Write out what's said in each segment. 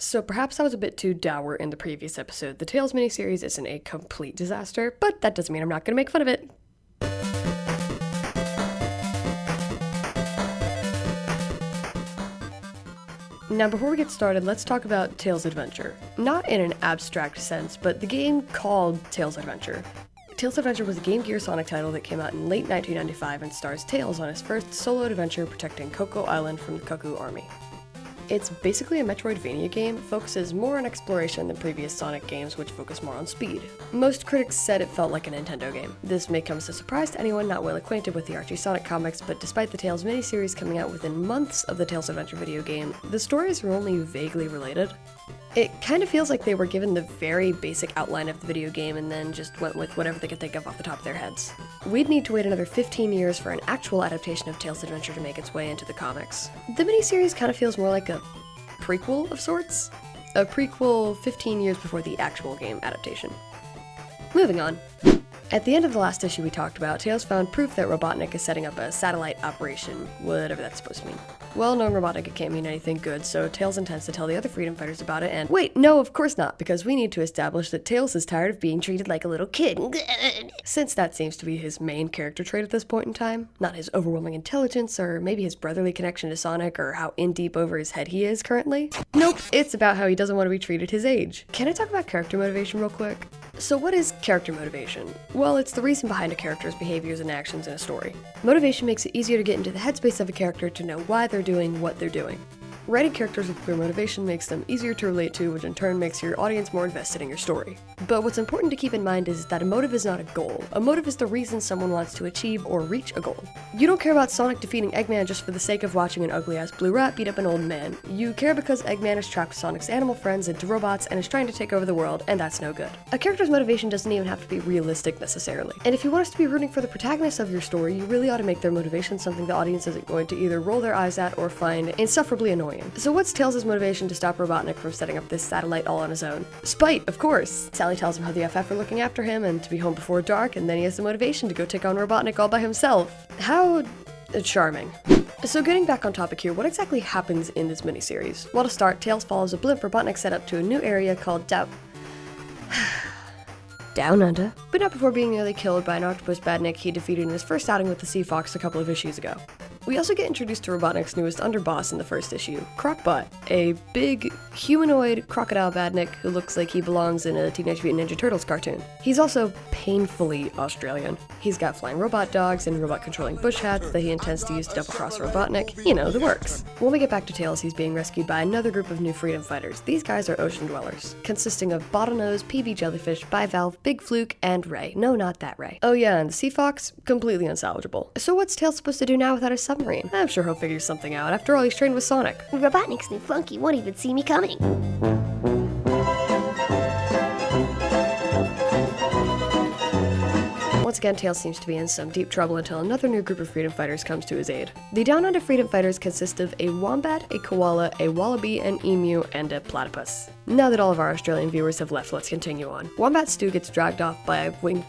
So perhaps I was a bit too dour in the previous episode. The Tales miniseries isn't a complete disaster, but that doesn't mean I'm not going to make fun of it. Now before we get started, let's talk about Tales Adventure. Not in an abstract sense, but the game called Tales Adventure. Tales Adventure was a Game Gear Sonic title that came out in late 1995 and stars Tails on his first solo adventure protecting Coco Island from the Cuckoo Army. It's basically a Metroidvania game, focuses more on exploration than previous Sonic games, which focus more on speed. Most critics said it felt like a Nintendo game. This may come as a surprise to anyone not well acquainted with the Archie Sonic comics, but despite the Tales miniseries coming out within months of the Tales Adventure video game, the stories are only vaguely related. It kind of feels like they were given the very basic outline of the video game and then just went with whatever they could think of off the top of their heads. We'd need to wait another 15 years for an actual adaptation of Tales Adventure to make its way into the comics. The miniseries kind of feels more like a prequel of sorts. A prequel 15 years before the actual game adaptation. Moving on. At the end of the last issue we talked about, Tails found proof that Robotnik is setting up a satellite operation, whatever that's supposed to mean. Well, knowing Robotnik, it can't mean anything good, so Tails intends to tell the other freedom fighters about it, and wait, no, of course not, because we need to establish that Tails is tired of being treated like a little kid. Since that seems to be his main character trait at this point in time, not his overwhelming intelligence, or maybe his brotherly connection to Sonic, or how in deep over his head he is currently. Nope, it's about how he doesn't want to be treated his age. Can I talk about character motivation real quick? So what is character motivation? Well, it's the reason behind a character's behaviors and actions in a story. Motivation makes it easier to get into the headspace of a character to know why they're doing what they're doing. Writing characters with clear motivation makes them easier to relate to, which in turn makes your audience more invested in your story. But what's important to keep in mind is that a motive is not a goal. A motive is the reason someone wants to achieve or reach a goal. You don't care about Sonic defeating Eggman just for the sake of watching an ugly-ass blue rat beat up an old man. You care because Eggman is trapped Sonic's animal friends into robots and is trying to take over the world, and that's no good. A character's motivation doesn't even have to be realistic necessarily. And if you want us to be rooting for the protagonist of your story, you really ought to make their motivation something the audience isn't going to either roll their eyes at or find insufferably annoying. So what's Tails' motivation to stop Robotnik from setting up this satellite all on his own? Spite, of course! Sally tells him how the FF are looking after him and to be home before dark, and then he has the motivation to go take on Robotnik all by himself. How charming. So getting back on topic here, what exactly happens in this miniseries? Well, to start, Tails follows a blimp Robotnik set up to a new area called Down Under, but not before being nearly killed by an octopus badnik he defeated in his first outing with the Sea Fox a couple of issues ago. We also get introduced to Robotnik's newest underboss in the first issue, Crocbot, a big, humanoid crocodile badnik who looks like he belongs in a Teenage Mutant Ninja Turtles cartoon. He's also painfully Australian. He's got flying robot dogs and robot-controlling bush hats that he intends to use to double-cross Robotnik. You know, the works. When we get back to Tails, he's being rescued by another group of new freedom fighters. These guys are ocean dwellers, consisting of Bottlenose, PB Jellyfish, Bivalve, Big Fluke, and Ray. No, not that Ray. Oh yeah, and the Sea Fox? Completely unsalvageable. So what's Tails supposed to do now without his submarine? I'm sure he'll figure something out. After all, he's trained with Sonic. Robotnik's new flunky won't even see me coming. Once again, Tails seems to be in some deep trouble until another new group of freedom fighters comes to his aid. The Down Under freedom fighters consist of a wombat, a koala, a wallaby, an emu, and a platypus. Now that all of our Australian viewers have left, let's continue on. Wombat Stu gets dragged off by a winged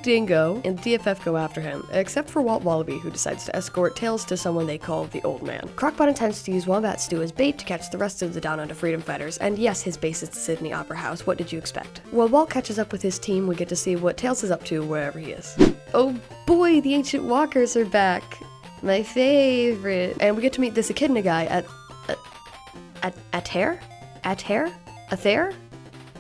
dingo, and the DFF go after him, except for Walt Wallaby, who decides to escort Tails to someone they call the Old Man. Crocbot intends to use Wombat Stew as bait to catch the rest of the Down Under freedom fighters, and yes, his base is the Sydney Opera House. What did you expect? While Walt catches up with his team, we get to see what Tails is up to wherever he is. Oh boy, the Ancient Walkers are back! My favorite! And we get to meet this echidna guy at Athair?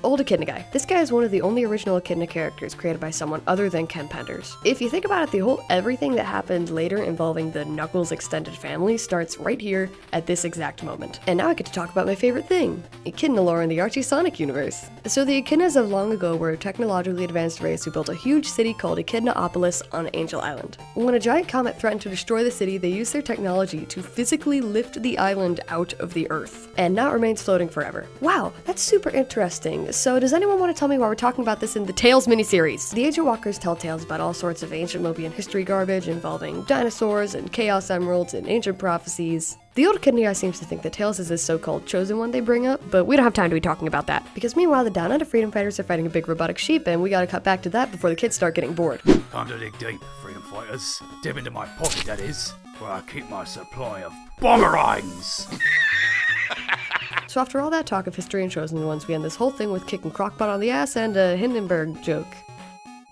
Old Echidna Guy. This guy is one of the only original Echidna characters created by someone other than Ken Penders. If you think about it, the whole everything that happened later involving the Knuckles extended family starts right here at this exact moment. And now I get to talk about my favorite thing, Echidna lore in the Archie Sonic universe. So the Echidnas of long ago were a technologically advanced race who built a huge city called Echidnaopolis on Angel Island. When a giant comet threatened to destroy the city, they used their technology to physically lift the island out of the earth, and now it remains floating forever. Wow, that's super interesting. So does anyone want to tell me why we're talking about this in the Tales miniseries? The Ancient Walkers tell tales about all sorts of ancient Mobian history garbage involving dinosaurs and chaos emeralds and ancient prophecies. The old Echidna guy seems to think that Tails is this so-called chosen one they bring up, but we don't have time to be talking about that. Because meanwhile, the Down Under freedom fighters are fighting a big robotic sheep, and we gotta cut back to that before the kids start getting bored. Time to dig deep, freedom fighters. Dip into my pocket, that is, where I keep my supply of bomberines. So after all that talk of history and chosen ones, we end this whole thing with kicking Crockpot on the ass and a Hindenburg joke.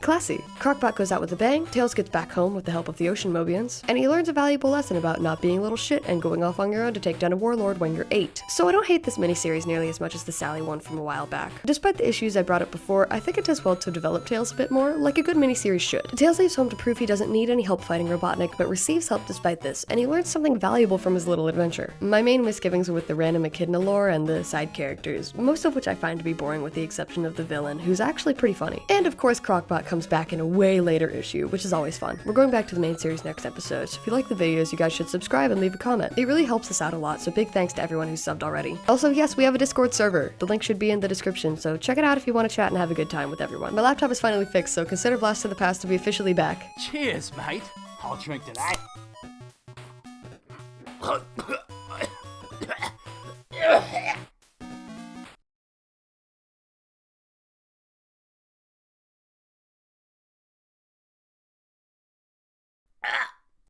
Classy. Crockpot goes out with a bang, Tails gets back home with the help of the Ocean Mobians, and he learns a valuable lesson about not being a little shit and going off on your own to take down a warlord when you're 8. So I don't hate this miniseries nearly as much as the Sally one from a while back. Despite the issues I brought up before, I think it does well to develop Tails a bit more, like a good miniseries should. Tails leaves home to prove he doesn't need any help fighting Robotnik, but receives help despite this, and he learns something valuable from his little adventure. My main misgivings are with the random echidna lore and the side characters, most of which I find to be boring with the exception of the villain, who's actually pretty funny. And of course Crockpot comes back in a way later issue, which is always fun. We're going back to the main series next episode, so if you like the videos, you guys should subscribe and leave a comment. It really helps us out a lot, so big thanks to everyone who's subbed already. Also, yes, we have a Discord server. The link should be in the description, so check it out if you want to chat and have a good time with everyone. My laptop is finally fixed, so consider Blast to the Past to be officially back. Cheers, mate. I'll drink to that.